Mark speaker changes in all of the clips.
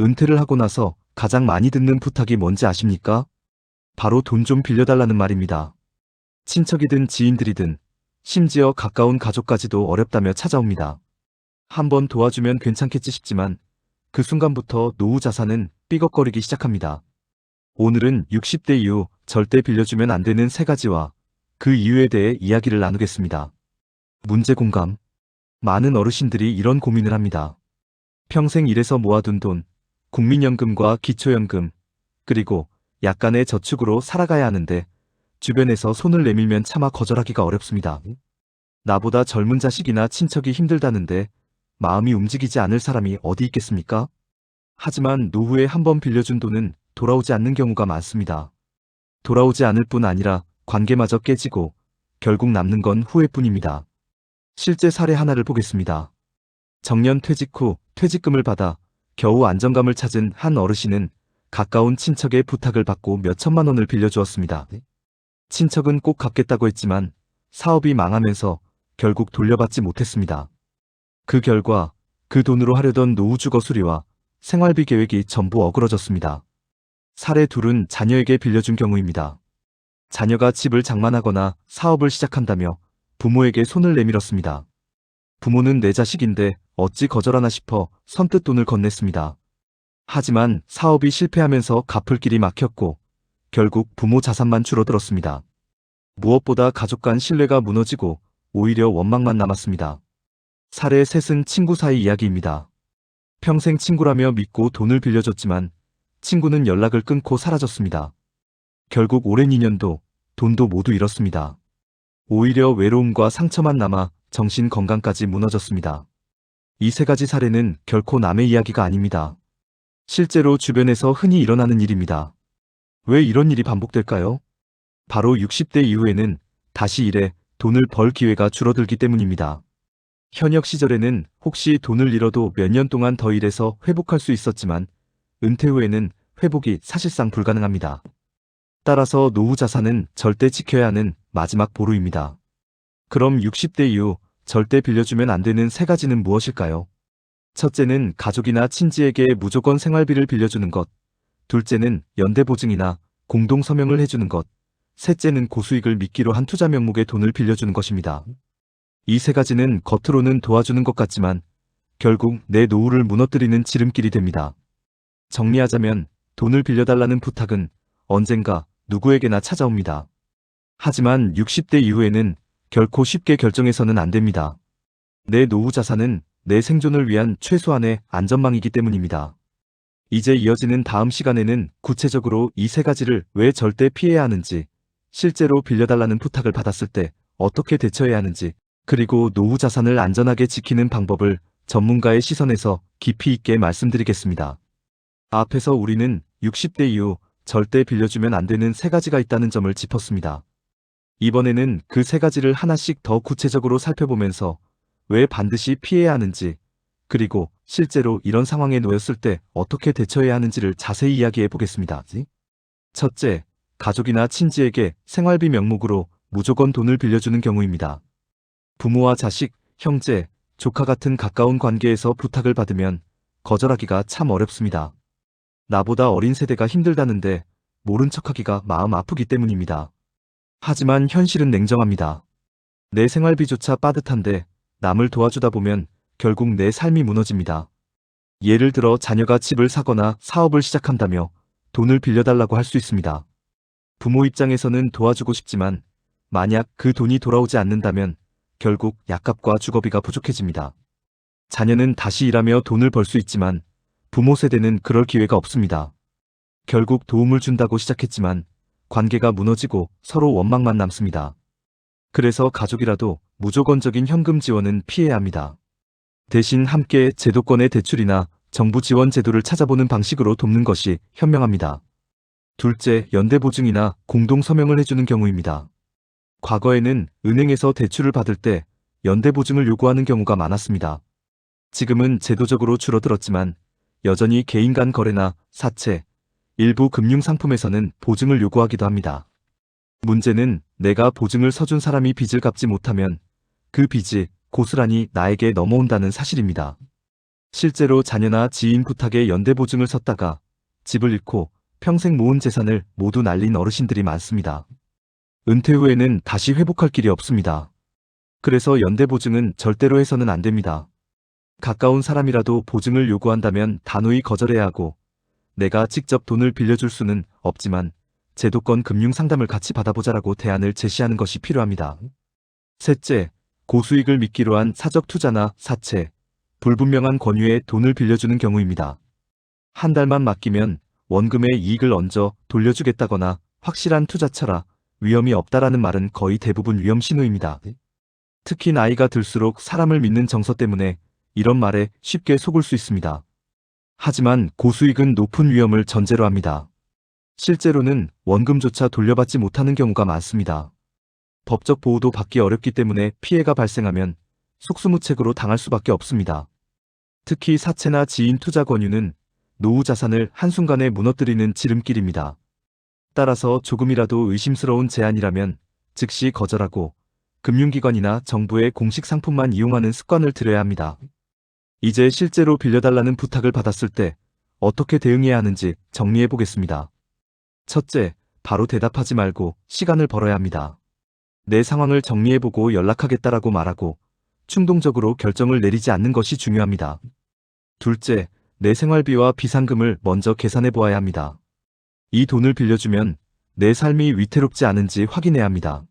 Speaker 1: 은퇴를 하고 나서 가장 많이 듣는 부탁이 뭔지 아십니까? 바로 돈 좀 빌려달라는 말입니다. 친척이든 지인들이든 심지어 가까운 가족까지도 어렵다며 찾아옵니다. 한번 도와주면 괜찮겠지 싶지만 그 순간부터 노후 자산은 삐걱거리기 시작합니다. 오늘은 60대 이후 절대 빌려주면 안 되는 3가지와 그 이유에 대해 이야기를 나누겠습니다. 문제 공감. 많은 어르신들이 이런 고민을 합니다. 평생 일해서 모아둔 돈, 국민연금과 기초연금, 그리고 약간의 저축으로 살아가야 하는데 주변에서 손을 내밀면 차마 거절하기가 어렵습니다. 나보다 젊은 자식이나 친척이 힘들다는데 마음이 움직이지 않을 사람이 어디 있겠습니까? 하지만 노후에 한번 빌려준 돈은 돌아오지 않는 경우가 많습니다. 돌아오지 않을 뿐 아니라 관계마저 깨지고 결국 남는 건 후회뿐입니다. 실제 사례 하나를 보겠습니다. 정년 퇴직 후 퇴직금을 받아 겨우 안정감을 찾은 한 어르신은 가까운 친척의 부탁을 받고 몇천만 원을 빌려주었습니다. 친척은 꼭 갚겠다고 했지만 사업이 망하면서 결국 돌려받지 못했습니다. 그 결과 그 돈으로 하려던 노후주거 수리와 생활비 계획이 전부 어그러졌습니다. 사례 둘은 자녀에게 빌려준 경우입니다. 자녀가 집을 장만하거나 사업을 시작한다며 부모에게 손을 내밀었습니다. 부모는 내 자식인데 어찌 거절하나 싶어 선뜻 돈을 건넸습니다. 하지만 사업이 실패하면서 갚을 길이 막혔고 결국 부모 자산만 줄어들었습니다. 무엇보다 가족 간 신뢰가 무너지고 오히려 원망만 남았습니다. 사례 셋은 친구 사이 이야기입니다. 평생 친구라며 믿고 돈을 빌려줬지만 친구는 연락을 끊고 사라졌습니다. 결국 오랜 인연도 돈도 모두 잃었습니다. 오히려 외로움과 상처만 남아 정신 건강까지 무너졌습니다. 이 3가지 사례는 결코 남의 이야기가 아닙니다. 실제로 주변에서 흔히 일어나는 일입니다. 왜 이런 일이 반복될까요? 바로 60대 이후에는 다시 일해 돈을 벌 기회가 줄어들기 때문입니다. 현역 시절에는 혹시 돈을 잃어도 몇 년 동안 더 일해서 회복할 수 있었지만 은퇴 후에는 회복이 사실상 불가능합니다. 따라서 노후 자산은 절대 지켜야 하는 마지막 보루입니다. 그럼 60대 이후 절대 빌려주면 안 되는 3가지는 무엇일까요? 첫째는 가족이나 친지에게 무조건 생활비를 빌려주는 것, 둘째는 연대보증이나 공동서명을 해주는 것, 셋째는 고수익을 미끼로 한 투자 명목에 돈을 빌려주는 것입니다. 이 3가지는 겉으로는 도와주는 것 같지만 결국 내 노후를 무너뜨리는 지름길이 됩니다. 정리하자면 돈을 빌려달라는 부탁은 언젠가 누구에게나 찾아옵니다. 하지만 60대 이후에는 결코 쉽게 결정해서는 안 됩니다. 내 노후 자산은 내 생존을 위한 최소한의 안전망이기 때문입니다. 이제 이어지는 다음 시간에는 구체적으로 이 3가지를 왜 절대 피해야 하는지, 실제로 빌려달라는 부탁을 받았을 때 어떻게 대처해야 하는지, 그리고 노후 자산을 안전하게 지키는 방법을 전문가의 시선에서 깊이 있게 말씀드리겠습니다. 앞에서 우리는 60대 이후 절대 빌려주면 안 되는 3가지가 있다는 점을 짚었습니다. 이번에는 그 3가지를 하나씩 더 구체적으로 살펴보면서 왜 반드시 피해야 하는지, 그리고 실제로 이런 상황에 놓였을 때 어떻게 대처해야 하는지를 자세히 이야기해 보겠습니다. 첫째, 가족이나 친지에게 생활비 명목으로 무조건 돈을 빌려주는 경우입니다. 부모와 자식, 형제, 조카 같은 가까운 관계에서 부탁을 받으면 거절하기가 참 어렵습니다. 나보다 어린 세대가 힘들다는데 모른 척하기가 마음 아프기 때문입니다. 하지만 현실은 냉정합니다. 내 생활비조차 빠듯한데 남을 도와주다 보면 결국 내 삶이 무너집니다. 예를 들어 자녀가 집을 사거나 사업을 시작한다며 돈을 빌려달라고 할 수 있습니다. 부모 입장에서는 도와주고 싶지만 만약 그 돈이 돌아오지 않는다면 결국 약값과 주거비가 부족해집니다. 자녀는 다시 일하며 돈을 벌 수 있지만 부모 세대는 그럴 기회가 없습니다. 결국 도움을 준다고 시작했지만 관계가 무너지고 서로 원망만 남습니다. 그래서 가족이라도 무조건적인 현금 지원은 피해야 합니다. 대신 함께 제도권의 대출이나 정부 지원 제도를 찾아보는 방식으로 돕는 것이 현명합니다. 둘째, 연대보증이나 공동서명을 해주는 경우입니다. 과거에는 은행에서 대출을 받을 때 연대보증을 요구하는 경우가 많았습니다. 지금은 제도적으로 줄어들었지만 여전히 개인 간 거래나 사채, 일부 금융상품에서는 보증을 요구하기도 합니다. 문제는 내가 보증을 서준 사람이 빚을 갚지 못하면 그 빚이 고스란히 나에게 넘어온다는 사실입니다. 실제로 자녀나 지인 부탁에 연대보증을 섰다가 집을 잃고 평생 모은 재산을 모두 날린 어르신들이 많습니다. 은퇴 후에는 다시 회복할 길이 없습니다. 그래서 연대보증은 절대로 해서는 안 됩니다. 가까운 사람이라도 보증을 요구한다면 단호히 거절해야 하고, 내가 직접 돈을 빌려줄 수는 없지만 제도권 금융 상담을 같이 받아보자라고 대안을 제시하는 것이 필요합니다. 셋째, 고수익을 미끼로 한 사적 투자나 사채, 불분명한 권유에 돈을 빌려주는 경우입니다. 한 달만 맡기면 원금의 이익을 얹어 돌려주겠다거나 확실한 투자처라 위험이 없다라는 말은 거의 대부분 위험 신호입니다. 특히 나이가 들수록 사람을 믿는 정서 때문에 이런 말에 쉽게 속을 수 있습니다. 하지만 고수익은 높은 위험을 전제로 합니다. 실제로는 원금조차 돌려받지 못하는 경우가 많습니다. 법적 보호도 받기 어렵기 때문에 피해가 발생하면 속수무책으로 당할 수밖에 없습니다. 특히 사채나 지인 투자 권유는 노후 자산을 한순간에 무너뜨리는 지름길입니다. 따라서 조금이라도 의심스러운 제안이라면 즉시 거절하고 금융기관이나 정부의 공식 상품만 이용하는 습관을 들여야 합니다. 이제 실제로 빌려달라는 부탁을 받았을 때 어떻게 대응해야 하는지 정리해 보겠습니다. 첫째, 바로 대답하지 말고 시간을 벌어야 합니다. 내 상황을 정리해보고 연락하겠다라고 말하고 충동적으로 결정을 내리지 않는 것이 중요합니다. 둘째, 내 생활비와 비상금을 먼저 계산해 보아야 합니다. 이 돈을 빌려주면 내 삶이 위태롭지 않은지 확인해야 합니다.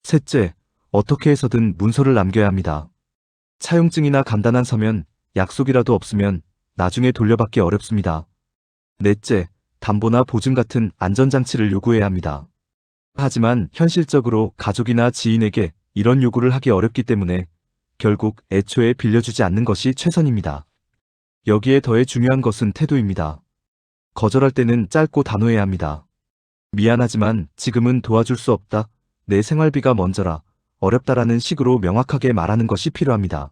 Speaker 1: 셋째, 어떻게 해서든 문서를 남겨야 합니다. 차용증이나 간단한 서면, 약속이라도 없으면 나중에 돌려받기 어렵습니다. 넷째, 담보나 보증 같은 안전장치를 요구해야 합니다. 하지만 현실적으로 가족이나 지인에게 이런 요구를 하기 어렵기 때문에 결국 애초에 빌려주지 않는 것이 최선입니다. 여기에 더해 중요한 것은 태도입니다. 거절할 때는 짧고 단호해야 합니다. 미안하지만 지금은 도와줄 수 없다. 내 생활비가 먼저라. 어렵다라는 식으로 명확하게 말하는 것이 필요합니다.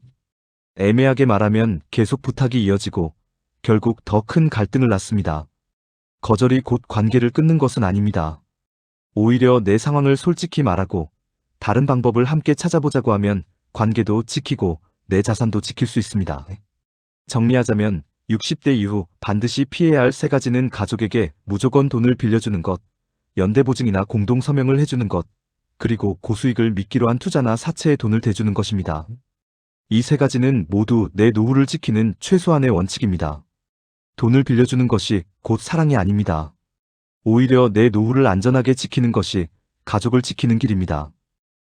Speaker 1: 애매하게 말하면 계속 부탁이 이어지고 결국 더 큰 갈등을 낳습니다. 거절이 곧 관계를 끊는 것은 아닙니다. 오히려 내 상황을 솔직히 말하고 다른 방법을 함께 찾아보자고 하면 관계도 지키고 내 자산도 지킬 수 있습니다. 정리하자면 60대 이후 반드시 피해야 할 세 가지는 가족에게 무조건 돈을 빌려주는 것, 연대보증이나 공동서명을 해주는 것, 그리고 고수익을 미끼로 한 투자나 사채에 돈을 대주는 것입니다. 이 세 가지는 모두 내 노후를 지키는 최소한의 원칙입니다. 돈을 빌려주는 것이 곧 사랑이 아닙니다. 오히려 내 노후를 안전하게 지키는 것이 가족을 지키는 길입니다.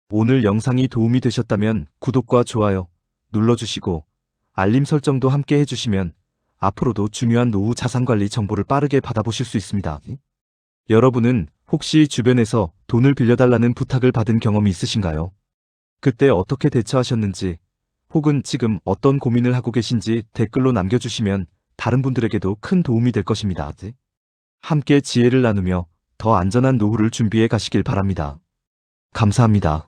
Speaker 1: 오늘 영상이 도움이 되셨다면 구독과 좋아요 눌러주시고 알림 설정도 함께 해주시면 앞으로도 중요한 노후 자산관리 정보를 빠르게 받아보실 수 있습니다. 여러분은 혹시 주변에서 돈을 빌려달라는 부탁을 받은 경험이 있으신가요? 그때 어떻게 대처하셨는지, 혹은 지금 어떤 고민을 하고 계신지 댓글로 남겨주시면 다른 분들에게도 큰 도움이 될 것입니다. 함께 지혜를 나누며 더 안전한 노후를 준비해 가시길 바랍니다. 감사합니다.